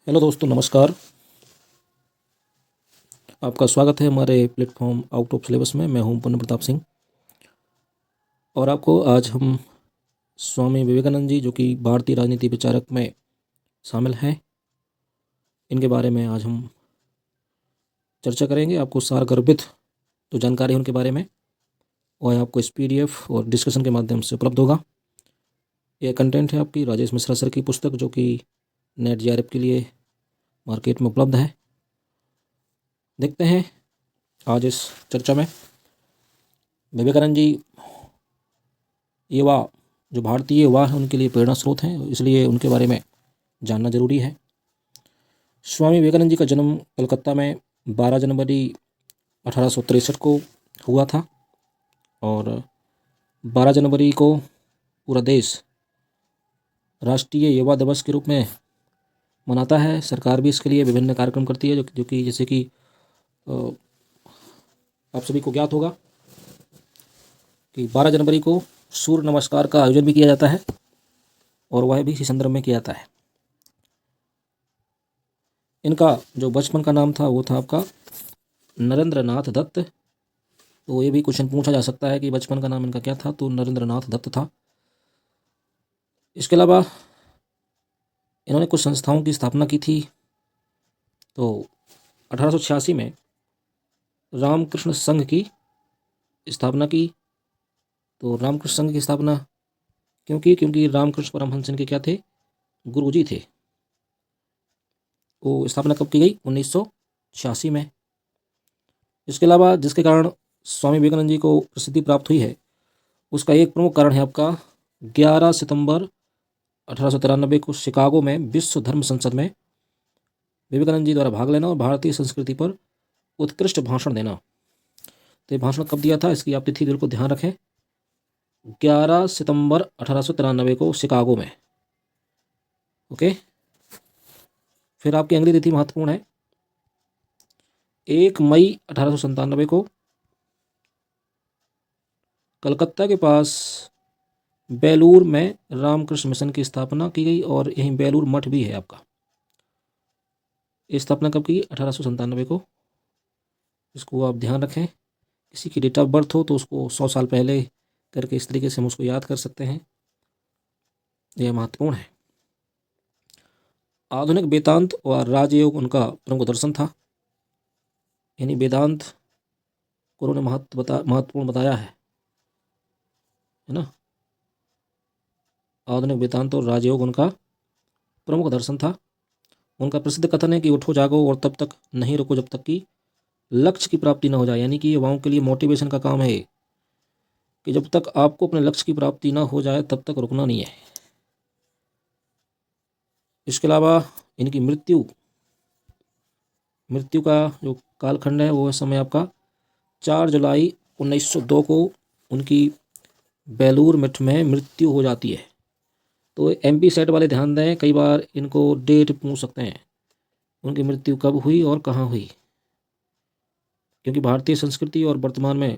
Hello दोस्तों, नमस्कार। आपका स्वागत है हमारे प्लेटफॉर्म आउट ऑफ सिलेबस में। मैं हूं पूर्ण प्रताप सिंह और आपको आज हम स्वामी विवेकानंद जी, जो कि भारतीय राजनीति विचारक में शामिल हैं, इनके बारे में आज हम चर्चा करेंगे। आपको सारगर्भित जो जानकारी है उनके बारे में वह आपको इस PDF और डिस्कशन के माध्यम से उपलब्ध होगा। यह कंटेंट है आपकी राजेश मिश्रा सर की पुस्तक, जो कि नेट JRF के लिए मार्केट में उपलब्ध है। देखते हैं आज इस चर्चा में विवेकानंद जी युवा, जो भारतीय युवा हैं, उनके लिए प्रेरणा स्रोत हैं, इसलिए उनके बारे में जानना जरूरी है। स्वामी विवेकानंद जी का जन्म कलकत्ता में 12 जनवरी 1863 को हुआ था और 12 जनवरी को पूरा देश राष्ट्रीय युवा दिवस के रूप में मनाता है। सरकार भी इसके लिए विभिन्न कार्यक्रम करती है, जो कि जैसे कि आप सभी को ज्ञात होगा कि 12 जनवरी को सूर्य नमस्कार का आयोजन भी किया जाता है और वह भी इसी संदर्भ में किया जाता है। इनका जो बचपन का नाम था वो था आपका नरेंद्र नाथ दत्त। तो ये भी क्वेश्चन पूछा जा सकता है कि बचपन का नाम इनका क्या था, तो नरेंद्र नाथ दत्त था। इसके अलावा इन्होंने कुछ संस्थाओं की स्थापना की थी। तो 1886 में रामकृष्ण संघ की स्थापना की। तो रामकृष्ण संघ की स्थापना क्योंकि रामकृष्ण परमहंस इनके क्या थे, गुरुजी थे। वो स्थापना कब की गई, 1986 में। इसके अलावा जिसके कारण स्वामी विवेकानंद जी को प्रसिद्धि प्राप्त हुई है, उसका एक प्रमुख कारण है आपका 11 सितंबर 1893 को शिकागो में विश्व धर्म संसद में विवेकानंद जी द्वारा भाग लेना और भारतीय संस्कृति पर उत्कृष्ट भाषण देना। तो ये भाषण कब दिया था, इसकी आप तिथि बिल्कुल ध्यान रखें, 11 सितंबर 1893 को शिकागो में। ओके। फिर आपकी अगली तिथि महत्वपूर्ण है, 1 मई 1897 को कलकत्ता के पास बेलूर में रामकृष्ण मिशन की स्थापना की गई और यहीं बेलूर मठ भी है आपका। ये स्थापना कब की, 1897 को। इसको आप ध्यान रखें। किसी की डेट ऑफ बर्थ हो तो उसको 100 साल पहले करके इस तरीके से हम उसको याद कर सकते हैं। यह महत्वपूर्ण है। आधुनिक वेदांत और राजयोग उनका प्रमुख दर्शन था, यानी वेदांत को उन्होंने महत्वपूर्ण बताया है ना। आधुनिक वेदांत और राजयोग उनका प्रमुख दर्शन था। उनका प्रसिद्ध कथन है कि उठो जागो और तब तक नहीं रुको जब तक कि लक्ष्य की प्राप्ति न हो जाए। यानी कि युवाओं के लिए मोटिवेशन का काम है कि जब तक आपको अपने लक्ष्य की प्राप्ति ना हो जाए तब तक रुकना नहीं है। इसके अलावा इनकी मृत्यु का जो कालखंड है वो समय आपका 4 जुलाई 1902 को उनकी बेलूर मठ में मृत्यु हो जाती है। तो MP सेट वाले ध्यान दें, कई बार इनको डेट पूछ सकते हैं उनकी मृत्यु कब हुई और कहाँ हुई, क्योंकि भारतीय संस्कृति और वर्तमान में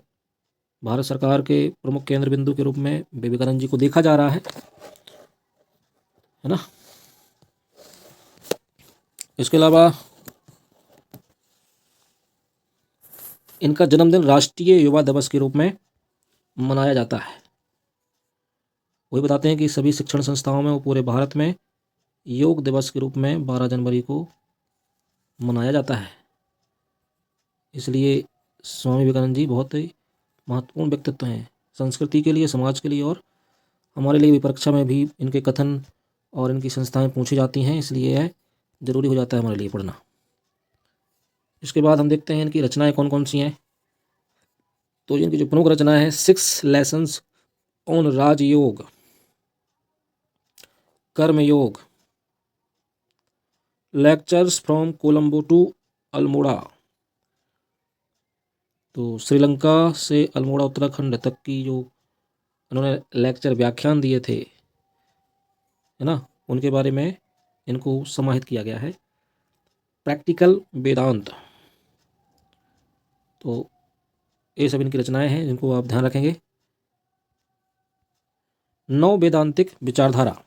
भारत सरकार के प्रमुख केंद्र बिंदु के रूप में विवेकानंद जी को देखा जा रहा है ना। इसके अलावा इनका जन्मदिन राष्ट्रीय युवा दिवस के रूप में मनाया जाता है। वही बताते हैं कि सभी शिक्षण संस्थाओं में और पूरे भारत में योग दिवस के रूप में 12 जनवरी को मनाया जाता है। इसलिए स्वामी विवेकानंद जी बहुत ही महत्वपूर्ण व्यक्तित्व हैं संस्कृति के लिए, समाज के लिए, और हमारे लिए भी परीक्षा में भी इनके कथन और इनकी संस्थाएं पूछी जाती हैं, इसलिए यह जरूरी हो जाता है हमारे लिए पढ़ना। इसके बाद हम देखते हैं इनकी रचनाएं कौन कौन सी हैं। तो इनकी जो प्रमुख रचनाएं हैं, 6 lessons on Rajyoga, Karma Yoga, lectures from Colombo to Almora. तो श्रीलंका से अल्मोड़ा उत्तराखंड तक की जो उन्होंने लेक्चर व्याख्यान दिए थे, है ना, उनके बारे में इनको समाहित किया गया है। प्रैक्टिकल वेदांत। तो ये सब इनकी रचनाएं हैं जिनको आप ध्यान रखेंगे। नव वेदांतिक विचारधारा,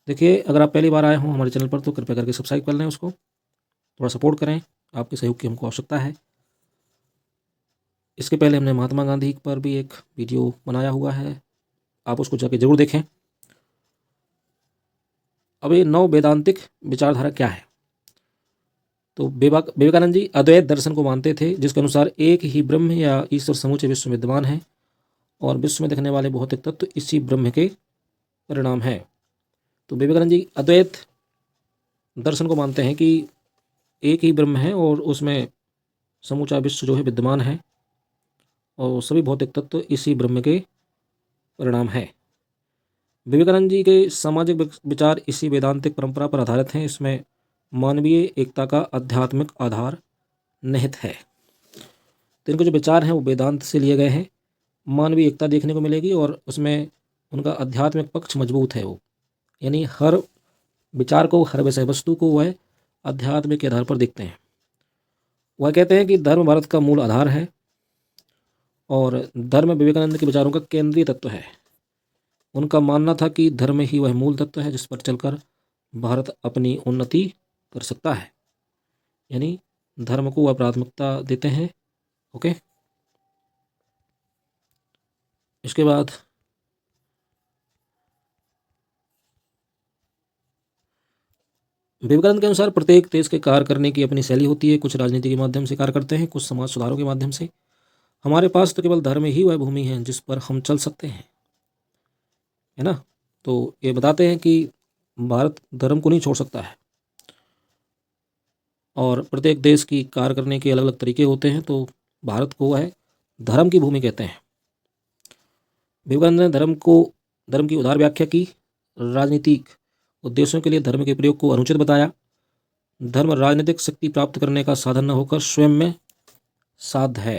देखिए, अगर आप पहली बार आए हों हमारे चैनल पर तो कृपया करके सब्सक्राइब कर लें, उसको थोड़ा सपोर्ट करें, आपके सहयोग की हमको आवश्यकता है। इसके पहले हमने महात्मा गांधी पर भी एक वीडियो बनाया हुआ है, आप उसको जाके ज़रूर देखें। अब ये नव वेदांतिक विचारधारा क्या है? तो विवेकानंद जी अद्वैत दर्शन को मानते थे, जिसके अनुसार एक ही ब्रह्म या ईश्वर समूचे विश्व में विद्यमान है और विश्व में दिखने वाले भौतिक तत्व इसी ब्रह्म के परिणाम है। तो विवेकानंद जी अद्वैत दर्शन को मानते हैं कि एक ही ब्रह्म है और उसमें समूचा विश्व जो है विद्यमान है और सभी भौतिक तत्व इसी ब्रह्म के परिणाम है। विवेकानंद जी के सामाजिक विचार इसी वेदांतिक परंपरा पर आधारित हैं। इसमें मानवीय एकता का आध्यात्मिक आधार निहित है। तो इनके जो विचार हैं वो वेदांत से लिए गए हैं। मानवीय एकता देखने को मिलेगी और उसमें उनका आध्यात्मिक पक्ष मजबूत है। वो यानी हर विचार को, हर विषय वस्तु को वह अध्यात्म के आधार पर देखते हैं। वह कहते हैं कि धर्म भारत का मूल आधार है और धर्म विवेकानंद के विचारों का केंद्रीय तत्व है। उनका मानना था कि धर्म ही वह मूल तत्व है जिस पर चलकर भारत अपनी उन्नति कर सकता है। यानी धर्म को वह प्राथमिकता देते हैं। ओके, इसके बाद विवेकानंद के अनुसार प्रत्येक देश के कार्य करने की अपनी शैली होती है। कुछ राजनीति के माध्यम से कार्य करते हैं, कुछ समाज सुधारों के माध्यम से। हमारे पास तो केवल धर्म ही वह भूमि है जिस पर हम चल सकते हैं, है ना। तो ये बताते हैं कि भारत धर्म को नहीं छोड़ सकता है और प्रत्येक देश की कार्य करने के अलग अलग तरीके होते हैं। तो भारत को वह धर्म की भूमि कहते हैं। विवेकानंद ने धर्म की उदार व्याख्या की। राजनीतिक उद्देश्यों के लिए धर्म के प्रयोग को अनुचित बताया। धर्म राजनीतिक शक्ति प्राप्त करने का साधन न होकर स्वयं में साध है।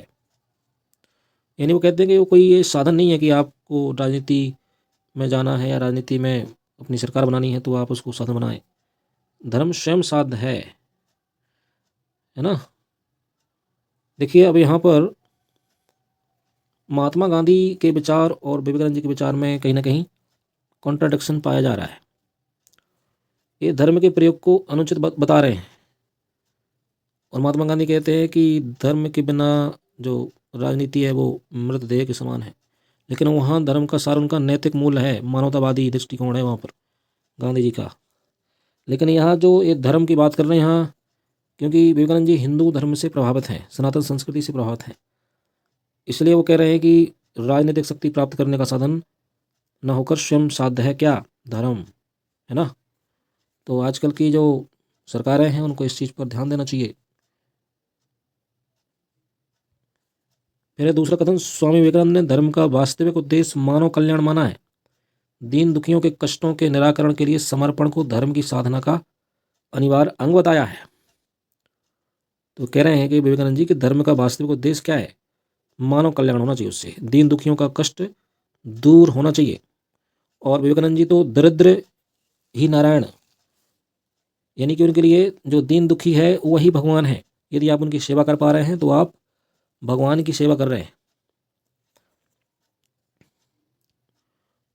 यानी वो कहते हैं कि वो कोई ये साधन नहीं है कि आपको राजनीति में जाना है या राजनीति में अपनी सरकार बनानी है तो आप उसको साधन बनाएं। धर्म स्वयं साध है ना। देखिए, अब यहाँ पर महात्मा गांधी के विचार और विवेकानंद जी के विचार में कहीं ना कहीं कॉन्ट्राडिक्शन पाया जा रहा है। ये धर्म के प्रयोग को अनुचित बता रहे हैं और महात्मा गांधी कहते हैं कि धर्म के बिना जो राजनीति है वो मृतदेह के समान है। लेकिन वहाँ धर्म का सार उनका नैतिक मूल्य है, मानवतावादी दृष्टिकोण है वहाँ पर गांधी जी का। लेकिन यहाँ जो ये धर्म की बात कर रहे हैं यहाँ, क्योंकि विवेकानंद जी हिंदू धर्म से प्रभावित हैं, सनातन संस्कृति से प्रभावित हैं, इसलिए वो कह रहे हैं कि राजनीतिक शक्ति प्राप्त करने का साधन न होकर स्वयं साध्य है क्या? धर्म, है ना। तो आजकल की जो सरकारें हैं उनको इस चीज़ पर ध्यान देना चाहिए। फिर दूसरा कथन, स्वामी विवेकानंद ने धर्म का वास्तविक उद्देश्य मानव कल्याण माना है। दीन दुखियों के कष्टों के निराकरण के लिए समर्पण को धर्म की साधना का अनिवार्य अंग बताया है। तो कह रहे हैं कि विवेकानंद जी कि धर्म का वास्तविक उद्देश्य क्या है? मानव कल्याण होना चाहिए, उससे दीन दुखियों का कष्ट दूर होना चाहिए। और विवेकानंद जी तो दरिद्र ही नारायण, यानी कि उनके लिए जो दीन दुखी है वही भगवान है। यदि आप उनकी सेवा कर पा रहे हैं तो आप भगवान की सेवा कर रहे हैं।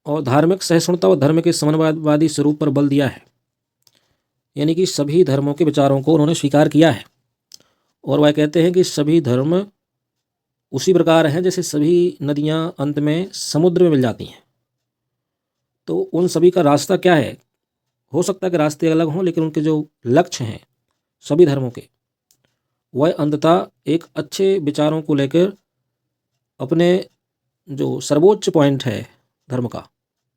और धार्मिक सहिष्णुता व धर्म के समन्वयवादी स्वरूप पर बल दिया है। यानी कि सभी धर्मों के विचारों को उन्होंने स्वीकार किया है और वह कहते हैं कि सभी धर्म उसी प्रकार हैं जैसे सभी नदियां अंत में समुद्र में मिल जाती हैं। तो उन सभी का रास्ता क्या है? हो सकता है कि रास्ते अलग हों, लेकिन उनके जो लक्ष्य हैं सभी धर्मों के, वह अंततः एक अच्छे विचारों को लेकर अपने जो सर्वोच्च पॉइंट है धर्म का,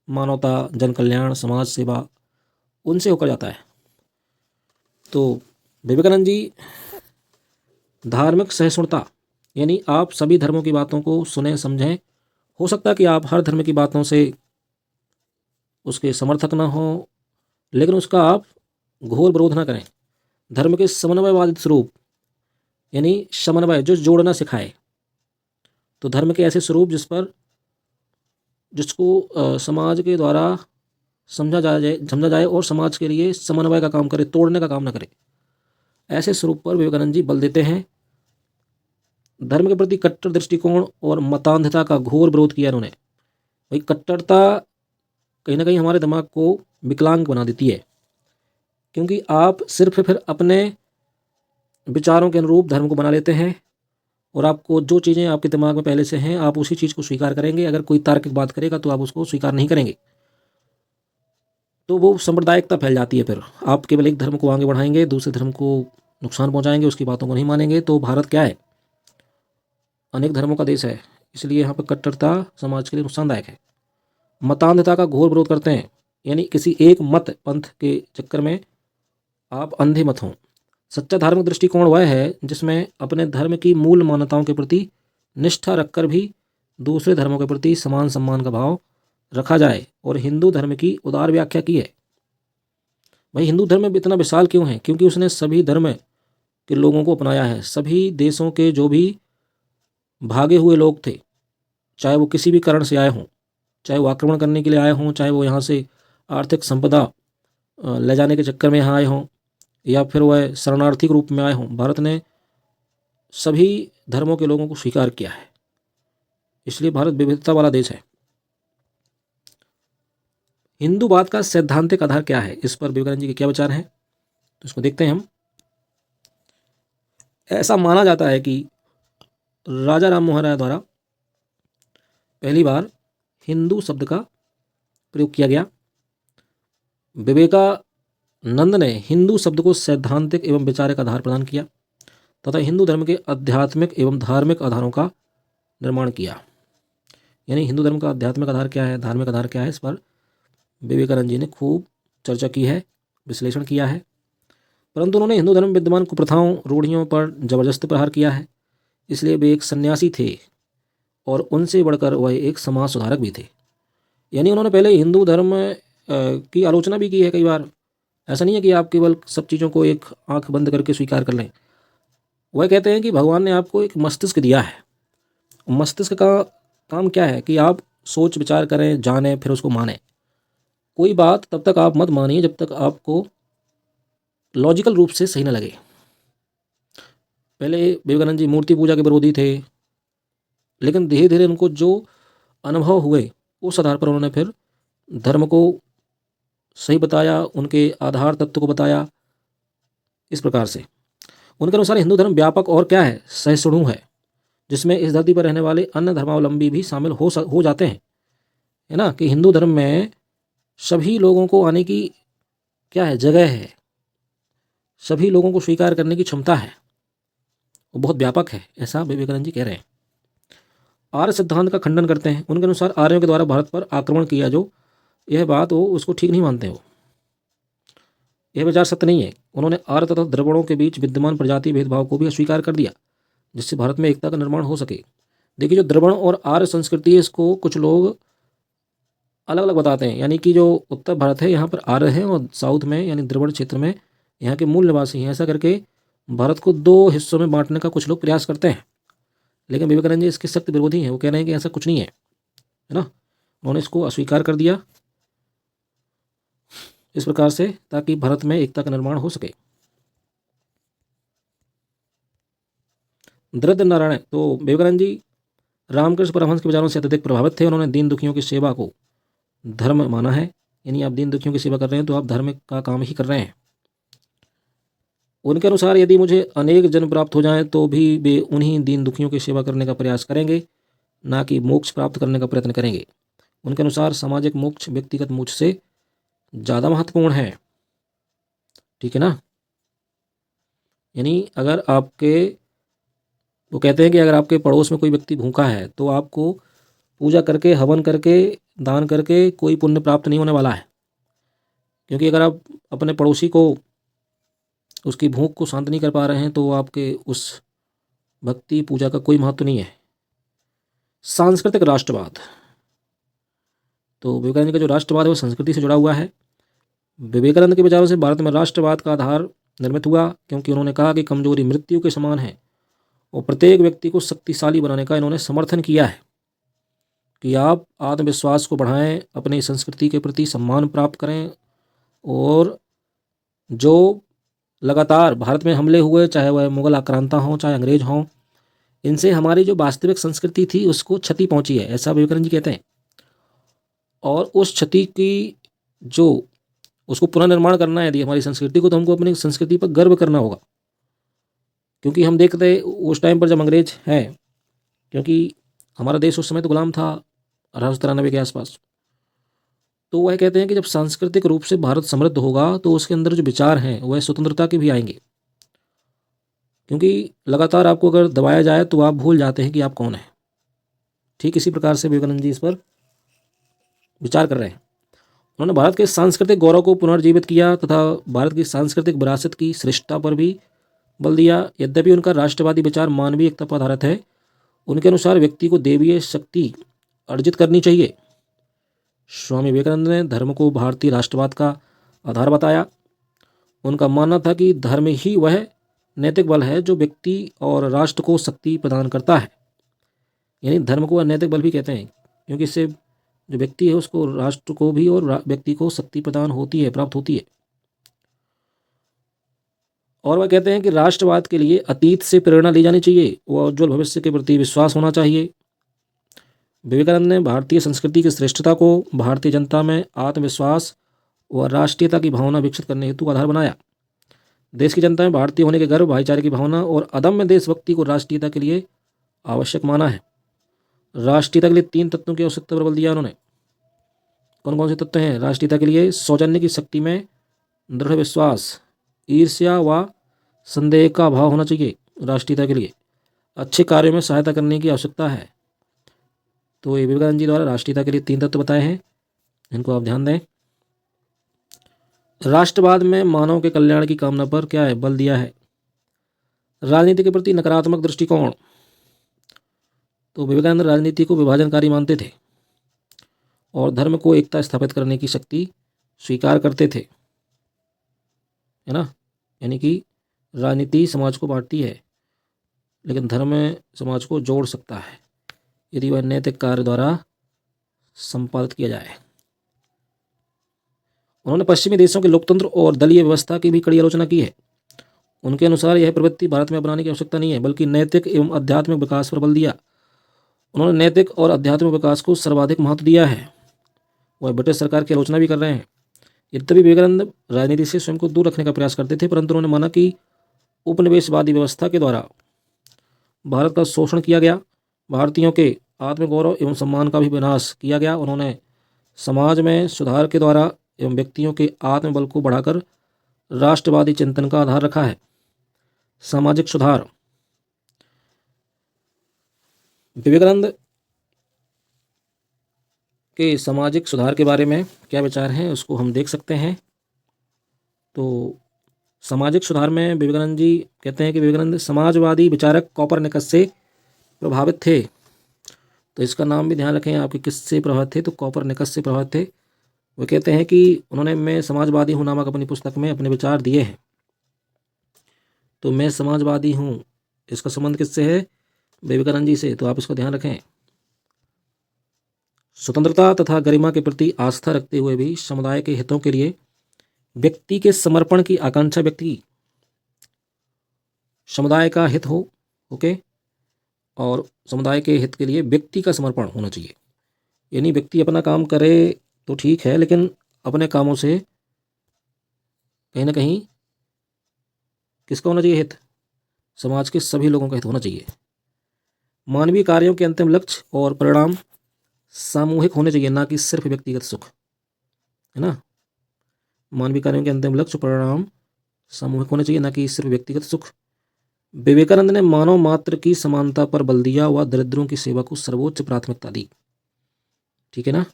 मानवता, जन कल्याण, समाज सेवा, उनसे होकर जाता है। तो विवेकानंद जी धार्मिक सहिष्णुता, यानी आप सभी धर्मों की बातों को सुने समझें। हो सकता है कि आप हर धर्म की बातों से उसके समर्थक ना हो, लेकिन उसका आप घोर विरोध ना करें। धर्म के समन्वयवादी स्वरूप, यानी समन्वय जो जोड़ना सिखाए। तो धर्म के ऐसे स्वरूप जिसको समाज के द्वारा समझा जाए और समाज के लिए समन्वय का काम करे, तोड़ने का काम ना करे, ऐसे स्वरूप पर विवेकानंद जी बल देते हैं। धर्म के प्रति कट्टर दृष्टिकोण और मतान्धता का घोर विरोध किया उन्होंने। भाई कट्टरता कहीं ना कहीं हमारे दिमाग को विकलांग बना देती है, क्योंकि आप सिर्फ फिर अपने विचारों के अनुरूप धर्म को बना लेते हैं और आपको जो चीज़ें आपके दिमाग में पहले से हैं आप उसी चीज़ को स्वीकार करेंगे। अगर कोई तार्किक बात करेगा तो आप उसको स्वीकार नहीं करेंगे, तो वो सांप्रदायिकता फैल जाती है। फिर आप केवल एक धर्म को आगे बढ़ाएंगे, दूसरे धर्म को नुकसान पहुंचाएंगे, उसकी बातों को नहीं मानेंगे। तो भारत क्या है, अनेक धर्मों का देश है, इसलिए यहाँ पर कट्टरता समाज के लिए नुकसानदायक है। मतान्धता का घोर विरोध करते हैं, यानी किसी एक मत पंथ के चक्कर में आप अंधे मत हों। सच्चा धार्मिक दृष्टिकोण वह है जिसमें अपने धर्म की मूल मान्यताओं के प्रति निष्ठा रखकर भी दूसरे धर्मों के प्रति समान सम्मान का भाव रखा जाए। और हिंदू धर्म की उदार व्याख्या की है। भाई हिंदू धर्म में इतना विशाल क्यों है? क्योंकि उसने सभी धर्म के लोगों को अपनाया है। सभी देशों के जो भी भागे हुए लोग थे, चाहे वो किसी भी कारण से आए हों, चाहे वो आक्रमण करने के लिए आए हों, चाहे वो यहाँ से आर्थिक संपदा ले जाने के चक्कर में यहाँ आए हों, या फिर वह शरणार्थी के रूप में आए हों, भारत ने सभी धर्मों के लोगों को स्वीकार किया है। इसलिए भारत विविधता वाला देश है। हिंदूवाद का सैद्धांतिक आधार क्या है, इस पर विवेकानंद जी के क्या विचार हैं, तो इसको देखते हैं हम। ऐसा माना जाता है कि राजा राम मोहन राय द्वारा पहली बार हिंदू शब्द का प्रयोग किया गया। विवेकानंद ने हिंदू शब्द को सैद्धांतिक एवं वैचारिक आधार प्रदान किया तथा हिंदू धर्म के आध्यात्मिक एवं धार्मिक आधारों का निर्माण किया। यानी हिंदू धर्म का आध्यात्मिक आधार क्या है, धार्मिक आधार क्या है, इस पर विवेकानंद जी ने खूब चर्चा की है, विश्लेषण किया है। परंतु उन्होंने हिंदू धर्म में विद्यमान कुप्रथाओं, रूढ़ियों पर जबरदस्त प्रहार किया है। इसलिए वे एक सन्यासी थे और उनसे बढ़कर वह एक समाज सुधारक भी थे। यानी उन्होंने पहले हिंदू धर्म की आलोचना भी की है कई बार। ऐसा नहीं है कि आप केवल सब चीज़ों को एक आंख बंद करके स्वीकार कर लें। वह कहते हैं कि भगवान ने आपको एक मस्तिष्क दिया है। मस्तिष्क का काम क्या है कि आप सोच विचार करें, जानें, फिर उसको मानें। कोई बात तब तक आप मत मानिए जब तक आपको लॉजिकल रूप से सही न लगे। पहले विवेकानंद जी मूर्ति पूजा के विरोधी थे, लेकिन धीरे धीरे उनको जो अनुभव हुए उस आधार पर उन्होंने फिर धर्म को सही बताया, उनके आधार तत्व को बताया। इस प्रकार से उनके अनुसार हिंदू धर्म व्यापक और क्या है, सहिष्णु है, जिसमें इस धरती पर रहने वाले अन्य धर्मावलंबी भी शामिल हो जाते हैं। है ना, कि हिंदू धर्म में सभी लोगों को आने की क्या है, जगह है, सभी लोगों को स्वीकार करने की क्षमता है, वो बहुत व्यापक है, ऐसा विवेकानंद जी कह रहे हैं। आर्य सिद्धांत का खंडन करते हैं। उनके अनुसार आर्यों के द्वारा भारत पर आक्रमण किया जो यह बात हो उसको ठीक नहीं मानते हो, यह विचार सत्य नहीं है। उन्होंने आर्य तथा द्रविड़ों के बीच विद्यमान प्रजाति भेदभाव को भी अस्वीकार कर दिया, जिससे भारत में एकता का निर्माण हो सके। देखिए, जो द्रविड़ और आर्य संस्कृति है, इसको कुछ लोग अलग अलग बताते हैं। यानी कि जो उत्तर भारत है यहाँ पर आर्य है और साउथ में यानी द्रविड़ क्षेत्र में यहाँ के मूल निवासी हैं। ऐसा करके भारत को दो हिस्सों में बांटने का कुछ लोग प्रयास करते हैं, लेकिन विवेकानंद जी इसके सख्त विरोधी हैं। वो कह रहे हैं कि ऐसा कुछ नहीं है, है ना। उन्होंने इसको अस्वीकार कर दिया इस प्रकार से, ताकि भारत में एकता का निर्माण हो सके। दरिद्र नारायण, तो विवेकानंद जी रामकृष्ण परमहंस के विचारों से अत्यधिक प्रभावित थे। उन्होंने दीन दुखियों की सेवा को धर्म माना है। यानी आप दीन दुखियों की सेवा कर रहे हैं तो आप धर्म का काम ही कर रहे हैं। उनके अनुसार यदि मुझे अनेक जन प्राप्त हो जाएं तो भी वे उन्हीं दीन दुखियों की सेवा करने का प्रयास करेंगे, ना कि मोक्ष प्राप्त करने का प्रयत्न करेंगे। उनके अनुसार सामाजिक मोक्ष व्यक्तिगत मोक्ष से ज़्यादा महत्वपूर्ण है। ठीक है ना। यानी अगर आपके, वो कहते हैं कि अगर आपके पड़ोस में कोई व्यक्ति भूखा है तो आपको पूजा करके, हवन करके, दान करके कोई पुण्य प्राप्त नहीं होने वाला है। क्योंकि अगर आप अपने पड़ोसी को उसकी भूख को शांत नहीं कर पा रहे हैं तो आपके उस भक्ति पूजा का कोई महत्व नहीं है। सांस्कृतिक राष्ट्रवाद, तो विवेकानंद का जो राष्ट्रवाद है वो संस्कृति से जुड़ा हुआ है। विवेकानंद के विचारों से भारत में राष्ट्रवाद का आधार निर्मित हुआ, क्योंकि उन्होंने कहा कि कमजोरी मृत्यु के समान है और प्रत्येक व्यक्ति को शक्तिशाली बनाने का इन्होंने समर्थन किया है कि आप आत्मविश्वास को बढ़ाएं, अपनी संस्कृति के प्रति सम्मान प्राप्त करें। और जो लगातार भारत में हमले हुए, चाहे वह मुगल आक्रांता हों, चाहे अंग्रेज हों, इनसे हमारी जो वास्तविक संस्कृति थी उसको क्षति पहुंची है, ऐसा विवेकानंद जी कहते हैं। और उस क्षति की जो उसको पुनर्निर्माण करना है यदि हमारी संस्कृति को, तो हमको अपनी संस्कृति पर गर्व करना होगा। क्योंकि हम देखते उस टाइम पर जब अंग्रेज हैं, क्योंकि हमारा देश उस समय तो गुलाम था 1893 के आसपास, तो वह कहते हैं कि जब सांस्कृतिक रूप से भारत समृद्ध होगा तो उसके अंदर जो विचार हैं वह स्वतंत्रता के भी आएंगे। क्योंकि लगातार आपको अगर दबाया जाए तो आप भूल जाते हैं कि आप कौन हैं। ठीक इसी प्रकार से विवेकानंद जी इस पर विचार कर रहे हैं। उन्होंने भारत के सांस्कृतिक गौरव को पुनर्जीवित किया तथा भारत की सांस्कृतिक विरासत की श्रेष्ठता पर भी बल दिया। यद्यपि उनका राष्ट्रवादी विचार मानवीय एकता पर आधारित है, उनके अनुसार व्यक्ति को देवीय शक्ति अर्जित करनी चाहिए। स्वामी विवेकानंद ने धर्म को भारतीय राष्ट्रवाद का आधार बताया। उनका मानना था कि धर्म ही वह नैतिक बल है जो व्यक्ति और राष्ट्र को शक्ति प्रदान करता है। यानी धर्म को नैतिक बल भी कहते हैं, क्योंकि इससे जो व्यक्ति है उसको राष्ट्र को भी और व्यक्ति को शक्ति प्रदान होती है, प्राप्त होती है। और वह कहते हैं कि राष्ट्रवाद के लिए अतीत से प्रेरणा ली जानी चाहिए व उज्ज्वल भविष्य के प्रति विश्वास होना चाहिए। विवेकानंद ने भारतीय संस्कृति की श्रेष्ठता को भारतीय जनता में आत्मविश्वास व राष्ट्रीयता की भावना विकसित करने हेतु आधार बनाया। देश की जनता में भारतीय होने के गर्व, भाईचारे की भावना और अदम्य देशभक्ति को राष्ट्रीयता के लिए आवश्यक माना है। राष्ट्रीयता के लिए 3 तत्वों की आवश्यकता पर बल दिया उन्होंने। कौन कौन से तत्व हैं राष्ट्रीयता के लिए? सौजन्य की शक्ति में दृढ़ विश्वास, ईर्ष्या व संदेह का अभाव होना चाहिए। राष्ट्रीयता के लिए अच्छे कार्यों में सहायता करने की आवश्यकता है। तो ये विवेकानंद जी द्वारा राष्ट्रीयता के लिए 3 तत्व बताए हैं, इनको आप ध्यान दें। राष्ट्रवाद में मानव के कल्याण की कामना पर क्या है? बल दिया है। राजनीति के प्रति नकारात्मक दृष्टिकोण, तो विवेकानंद राजनीति को विभाजनकारी मानते थे और धर्म को एकता स्थापित करने की शक्ति स्वीकार करते थे, है ना। यानी कि राजनीति समाज को बांटती है, लेकिन धर्म समाज को जोड़ सकता है यदि वह नैतिक कार्य द्वारा संपादित किया जाए। उन्होंने पश्चिमी देशों के लोकतंत्र और दलीय व्यवस्था की भी कड़ी आलोचना की है। उनके अनुसार यह प्रवृत्ति भारत में अपनाने की आवश्यकता नहीं है, बल्कि नैतिक एवं आध्यात्मिक विकास पर बल दिया। उन्होंने नैतिक और आध्यात्मिक विकास को सर्वाधिक महत्व दिया है। वह ब्रिटिश सरकार की आलोचना भी कर रहे हैं। यद्यपि विवेकानंद राजनीति से स्वयं को दूर रखने का प्रयास करते थे, परंतु उन्होंने माना कि उपनिवेशवादी व्यवस्था के द्वारा भारत का शोषण किया गया, भारतीयों के आत्मगौरव एवं सम्मान का भी विनाश किया गया। उन्होंने समाज में सुधार के द्वारा एवं व्यक्तियों के आत्मबल को बढ़ाकर राष्ट्रवादी चिंतन का आधार रखा है। सामाजिक सुधार, विवेकानंद के सामाजिक सुधार के बारे में क्या विचार हैं उसको हम देख सकते हैं। तो सामाजिक सुधार में विवेकानंद जी कहते हैं कि विवेकानंद समाजवादी विचारक कोपरनिकस से प्रभावित थे। तो इसका नाम भी ध्यान रखें आपके, किससे प्रभावित थे? तो कोपरनिकस से प्रभावित थे। वो कहते हैं कि उन्होंने मैं समाजवादी हूँ नामक अपनी पुस्तक में अपने विचार दिए हैं। तो मैं समाजवादी हूँ, इसका संबंध किससे है? विवेकानंद जी से। तो आप इसको ध्यान रखें। स्वतंत्रता तथा गरिमा के प्रति आस्था रखते हुए भी समुदाय के हितों के लिए व्यक्ति के समर्पण की आकांक्षा व्यक्त की। समुदाय का हित हो, ओके, और समुदाय के हित के लिए व्यक्ति का समर्पण होना चाहिए। यानी व्यक्ति अपना काम करे तो ठीक है, लेकिन अपने कामों से कहीं ना कहीं किसका होना चाहिए हित? समाज के सभी लोगों का हित होना चाहिए। मानवीय कार्यों के अंतिम लक्ष्य और परिणाम सामूहिक होने चाहिए, ना कि सिर्फ व्यक्तिगत सुख, है ना। मानवीय कार्यों के अंतिम लक्ष्य परिणाम सामूहिक होने चाहिए, ना कि सिर्फ व्यक्तिगत सुख। विवेकानंद ने मानव मात्र की समानता पर बल दिया व दरिद्रों की सेवा को सर्वोच्च प्राथमिकता दी। ठीक है ना।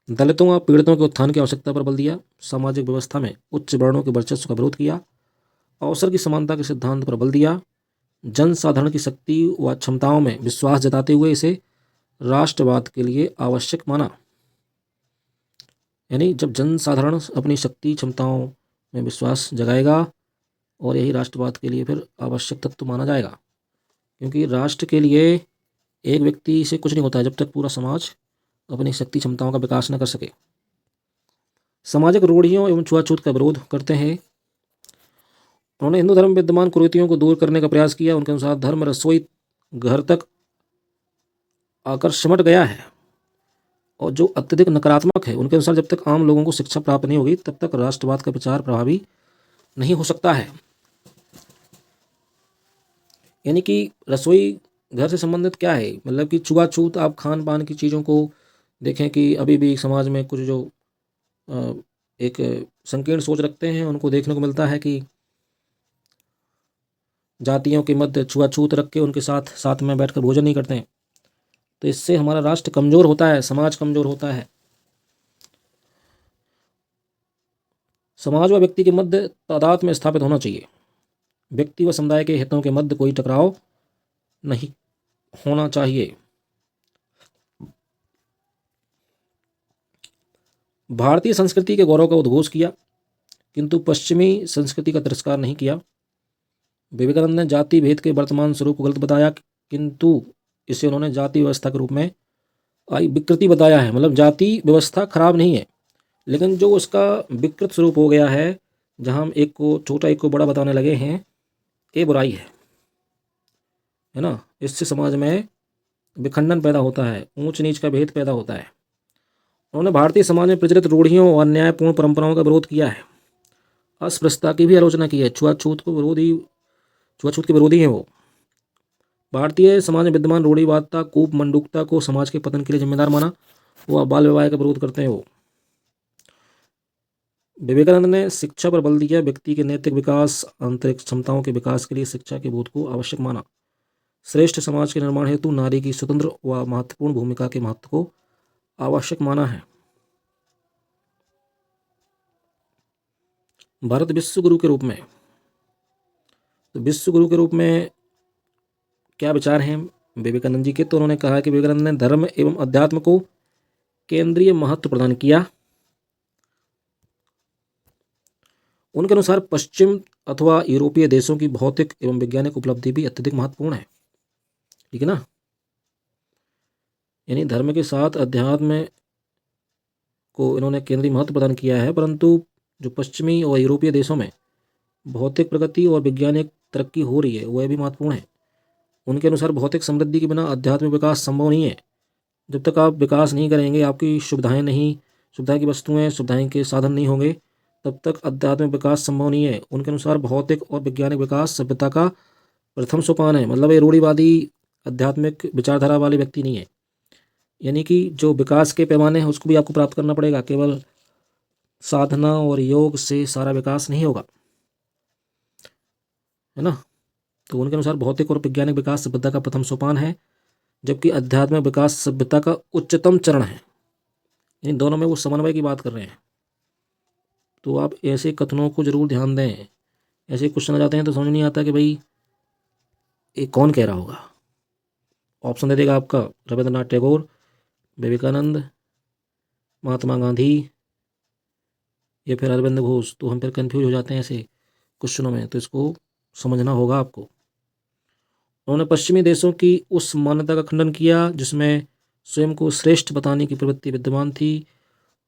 दलितों व पीड़ितों के उत्थान की आवश्यकता पर बल दिया। सामाजिक व्यवस्था में उच्च वर्णों के वर्चस्व का विरोध किया। अवसर की समानता के सिद्धांत पर बल दिया। जनसाधारण की शक्ति व क्षमताओं में विश्वास जताते हुए इसे राष्ट्रवाद के लिए आवश्यक माना। यानी जब जनसाधारण अपनी शक्ति क्षमताओं में विश्वास जगाएगा और यही राष्ट्रवाद के लिए फिर आवश्यक तत्व माना जाएगा। क्योंकि राष्ट्र के लिए एक व्यक्ति से कुछ नहीं होता है जब तक पूरा समाज अपनी शक्ति क्षमताओं का विकास न कर सके। सामाजिक रूढ़ियों एवं छुआछूत का विरोध करते हैं। उन्होंने हिंदू धर्म में विद्यमान कुरीतियों को दूर करने का प्रयास किया। उनके अनुसार धर्म रसोई घर तक आकर सिमट गया है और जो अत्यधिक नकारात्मक है, उनके अनुसार जब तक आम लोगों को शिक्षा प्राप्त नहीं होगी तब तक राष्ट्रवाद का प्रचार प्रभावी नहीं हो सकता है। यानी कि रसोई घर से संबंधित क्या है, मतलब कि छुआछूत आप खान पान की चीज़ों को देखें कि अभी भी समाज में कुछ जो अ, एक संकीर्ण सोच रखते हैं, उनको देखने को मिलता है कि जातियों के मध्य छुआछूत रख के उनके साथ साथ में बैठकर भोजन नहीं करते हैं। तो इससे हमारा राष्ट्र कमज़ोर होता है, समाज कमज़ोर होता है। समाज व व्यक्ति के मध्य तादाद में स्थापित होना चाहिए। व्यक्ति व समुदाय के हितों के मध्य कोई टकराव नहीं होना चाहिए। भारतीय संस्कृति के गौरव का उद्घोष किया, किंतु पश्चिमी संस्कृति का तिरस्कार नहीं किया। विवेकानंद ने जाति भेद के वर्तमान स्वरूप को गलत बताया, किंतु इसे उन्होंने जाति व्यवस्था के रूप में आई विकृति बताया है। मतलब जाति व्यवस्था खराब नहीं है, लेकिन जो उसका विकृत स्वरूप हो गया है, जहाँ हम एक को छोटा एक को बड़ा बताने लगे हैं, ये बुराई है ना। इससे समाज में विखंडन पैदा होता है, ऊंच नीच का भेद पैदा होता है। उन्होंने भारतीय समाज में प्रचलित रूढ़ियों और अन्यायपूर्ण परंपराओं का विरोध किया है। अस्पृश्यता की भी आलोचना की है। छुआछूत के विरोधी हैं वो। भारतीय समाज में विद्यमान रूढ़िवादता, कूप मंडूकता को समाज के पतन के लिए जिम्मेदार माना। वो बाल विवाह का विरोध करते हैं वो। विवेकानंद ने शिक्षा पर बल दिया। व्यक्ति के नैतिक विकास, आंतरिक क्षमताओं के विकास के लिए शिक्षा के बोध को आवश्यक माना। श्रेष्ठ समाज के निर्माण हेतु नारी की स्वतंत्र व महत्वपूर्ण भूमिका के महत्व को आवश्यक माना है। भारत विश्व गुरु के रूप में, तो विश्व गुरु के रूप में क्या विचार हैं विवेकानंद जी के? तो उन्होंने कहा कि विवेकानंद ने धर्म एवं अध्यात्म को केंद्रीय महत्व प्रदान किया। उनके अनुसार पश्चिम अथवा यूरोपीय देशों की भौतिक एवं वैज्ञानिक उपलब्धि भी अत्यधिक महत्वपूर्ण है। ठीक है ना। यानी धर्म के साथ अध्यात्म को इन्होंने केंद्रीय महत्व प्रदान किया है, परंतु जो पश्चिमी और यूरोपीय देशों में भौतिक प्रगति और वैज्ञानिक तरक्की हो रही है, वह भी महत्वपूर्ण है। उनके अनुसार भौतिक समृद्धि के बिना आध्यात्मिक विकास संभव नहीं है। जब तक आप विकास नहीं करेंगे, आपकी सुविधाएं की वस्तुएं, सुविधाएं के साधन नहीं होंगे, तब तक आध्यात्मिक विकास संभव नहीं है। उनके अनुसार भौतिक और वैज्ञानिक विकास सभ्यता का प्रथम सोपान है। मतलब ये रूढ़िवादी आध्यात्मिक विचारधारा वाले व्यक्ति नहीं है। यानी कि जो विकास के पैमाने हैं उसको भी आपको प्राप्त करना पड़ेगा। केवल साधना और योग से सारा विकास नहीं होगा, है ना। तो उनके अनुसार भौतिक और वैज्ञानिक विकास सभ्यता का प्रथम सोपान है, जबकि आध्यात्मिक विकास सभ्यता का उच्चतम चरण है। इन दोनों में वो समन्वय की बात कर रहे हैं। तो आप ऐसे कथनों को जरूर ध्यान दें। ऐसे क्वेश्चन आ जाते हैं तो समझ नहीं आता कि भाई ये कौन कह रहा होगा। ऑप्शन दे देगा आपका रविंद्रनाथ टैगोर, विवेकानंद, महात्मा गांधी या फिर अरविंद घोष। तो हम फिर कंफ्यूज हो जाते हैं ऐसे क्वेश्चनों में, तो इसको समझना होगा आपको। उन्होंने पश्चिमी देशों की उस मान्यता का खंडन किया जिसमें स्वयं को श्रेष्ठ बताने की प्रवृत्ति विद्यमान थी।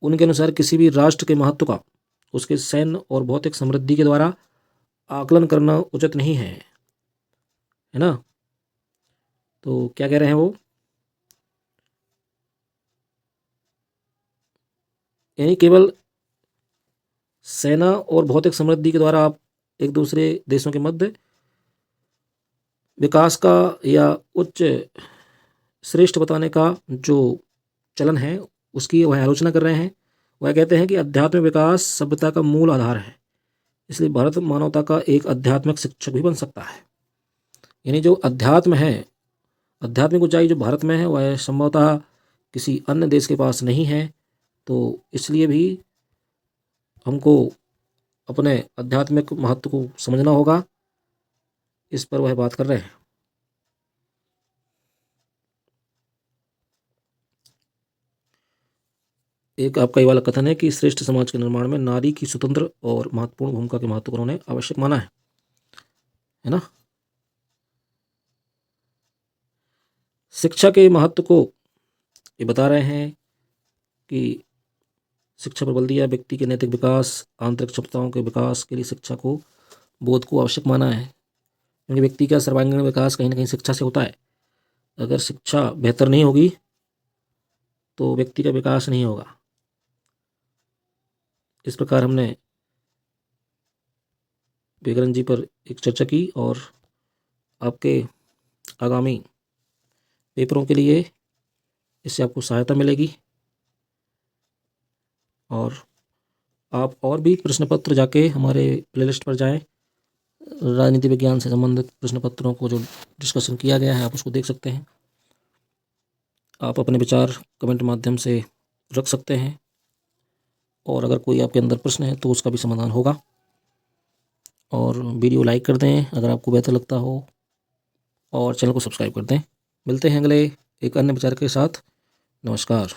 उनके अनुसार किसी भी राष्ट्र के महत्व का उसके सैन्य और भौतिक समृद्धि के द्वारा आकलन करना उचित नहीं है ना। तो क्या कह रहे हैं वो? यानी केवल सेना और भौतिक समृद्धि के द्वारा आप एक दूसरे देशों के मध्य विकास का या उच्च श्रेष्ठ बताने का जो चलन है उसकी वह आलोचना कर रहे हैं। वह कहते हैं कि आध्यात्मिक विकास सभ्यता का मूल आधार है, इसलिए भारत मानवता का एक आध्यात्मिक शिक्षक भी बन सकता है। यानी जो अध्यात्म है, आध्यात्मिक ऊंचाई जो भारत में है, वह संभवतः किसी अन्य देश के पास नहीं है। तो इसलिए भी हमको अपने आध्यात्मिक महत्व को समझना होगा। इस पर वह बात कर रहे हैं। एक आपका ये वाला कथन है कि श्रेष्ठ समाज के निर्माण में नारी की स्वतंत्र और महत्वपूर्ण भूमिका के महत्व को उन्होंने आवश्यक माना है ना। शिक्षा के महत्व को ये बता रहे हैं कि शिक्षा पर बल दिया। व्यक्ति के नैतिक विकास, आंतरिक क्षमताओं के विकास के लिए शिक्षा को बोध को आवश्यक माना है, क्योंकि व्यक्ति का सर्वांगीण विकास कहीं ना कहीं शिक्षा से होता है। अगर शिक्षा बेहतर नहीं होगी तो व्यक्ति का विकास नहीं होगा। इस प्रकार हमने विवेकानंद जी पर एक चर्चा की और आपके आगामी पेपरों के लिए इससे आपको सहायता मिलेगी। और आप और भी प्रश्न पत्र जाके हमारे प्लेलिस्ट पर जाएं, राजनीति विज्ञान से संबंधित प्रश्न पत्रों को जो डिस्कशन किया गया है आप उसको देख सकते हैं। आप अपने विचार कमेंट माध्यम से रख सकते हैं और अगर कोई आपके अंदर प्रश्न है तो उसका भी समाधान होगा। और वीडियो लाइक कर दें अगर आपको बेहतर लगता हो और चैनल को सब्सक्राइब कर दें। मिलते हैं अगले एक अन्य विचार के साथ। नमस्कार।